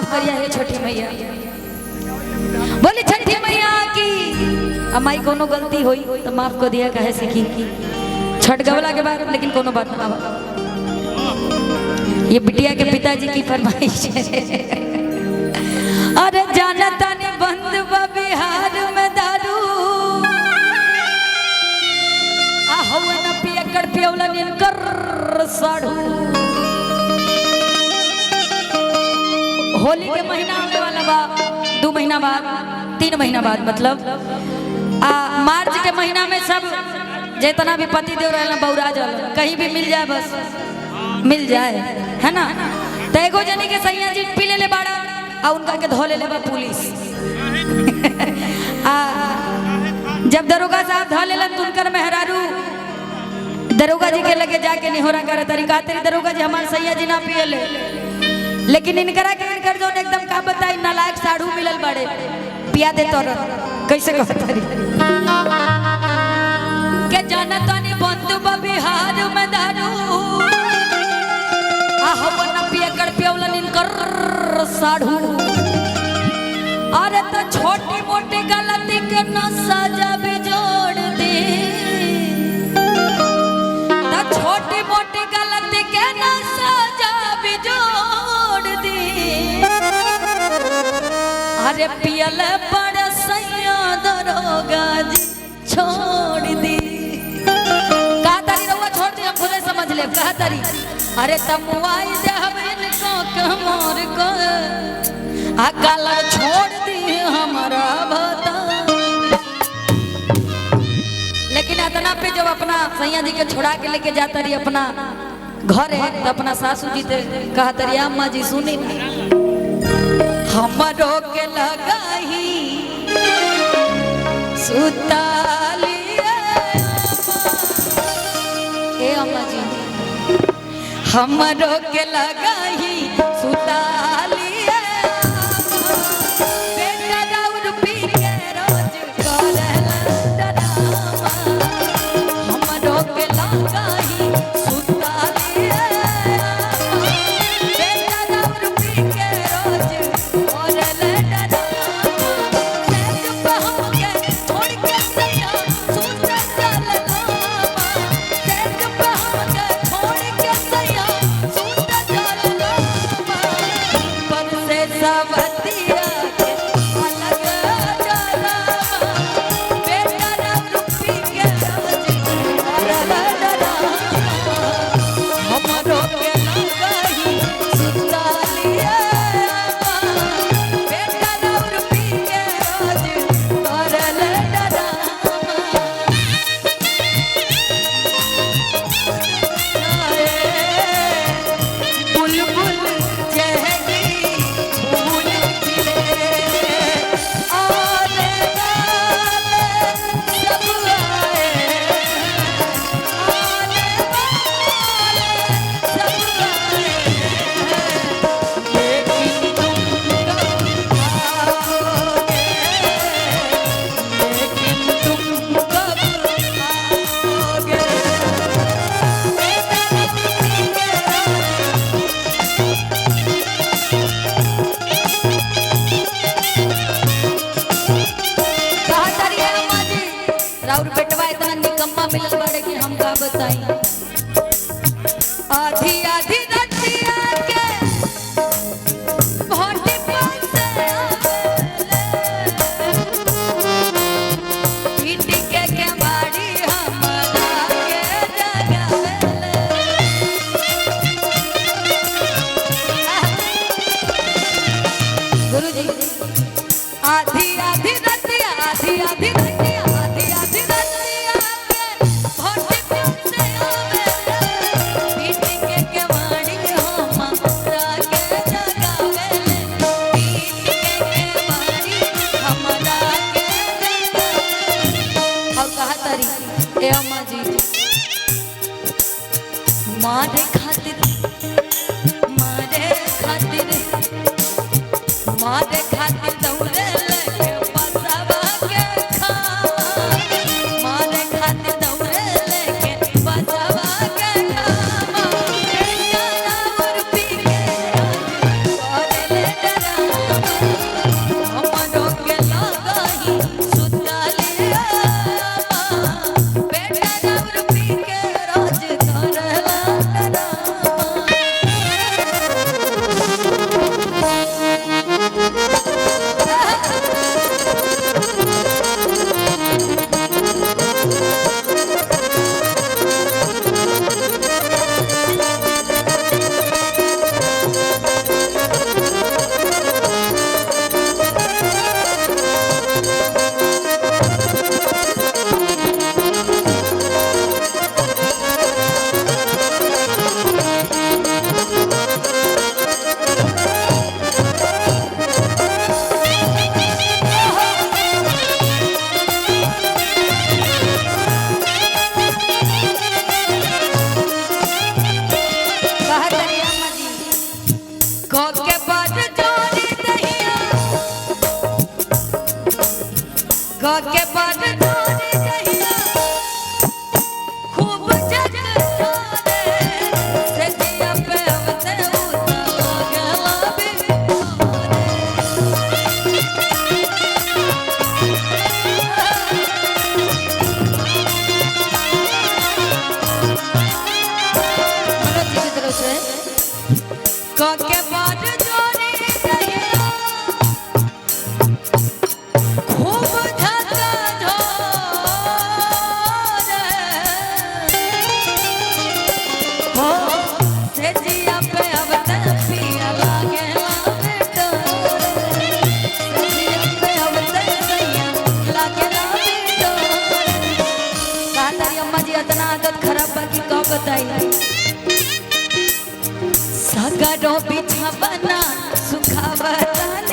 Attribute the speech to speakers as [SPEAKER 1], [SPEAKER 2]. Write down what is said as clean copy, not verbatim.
[SPEAKER 1] माफ करिया है छोटी मैया। बोली छठी मैया की अमाई कोनो गलती हुई तो माफ कर दिया कहे सीखी छठ गवला के बाद, लेकिन कोनो बात ना। ये बिटिया के पिताजी की फरमाइश है। अरे जानता ने बंद बिहार में दारू आहवन पियकड़ पियवलन इनकर साढ़ू। होली के महीना आने वाला बा, 2 महीना बाद 3 महीना बाद मतलब मार्च के महीना में सब जितना भी पति देव रहे बौरा जल कहीं भी मिल जाए, बस मिल जाए, है ना। तो एगो जनी के सैया जी पी ले बाड़ा आ उनका के धो ले बा पुलिस। जब दरोगा साहब धो लेलन तो उनकर मेहरारू दरोगा जी के लगे जाके निहोरा करे तरीका तेरी दरोगा जी हमारे सैया जी ना पिए ले, लेकिन इनकरा के इनकर जो एकदम का बताई नालायक साढ़ू मिलल बड़े पिया दे तोर कैसे कहतरी के जाना तानी बंद बिहार में दारू आहवन पियकड़ पियवलन इनकर साढ़ू। अरे तो छोटी मोटी गलती के न सजा भी जोड़ दे, तो छोटी मोटी गलती के न सजा भी जोड़ दे। अरे पियल बड़ सैया दरोगा जी छोड़ दी। कहा तारी रहुआ छोड़ दी, हम खुले समझ ले कहा तारी। अरे तमुआई जब इनको कमर को कलर छोड़ दी हमारा बता। लेकिन इतना पे जब अपना सैया जी के छोड़ा के लेके जाता रही अपना घर है तो अपना सासू जी से कहा तरी अम्मा जी सुनी हमरो के लगाही सुताली ए अम्मा जी हमरो के लगाही सुताली। और बेटवा इतना निकम्मा मिलल बड़े कि हम का बताई। आधी आधी रतिया के भोंडी पर से पीटी के बाड़ी हमरा के जगावेले। गुरुजी आधी आधी रतिया आधी आधी मारे खातिर दौड़े लेके बसवा के खा मारे खातिर दौड़े लेके बसवा के खा और पी के ले डरा बताई सगरो बिछा बना सुखावता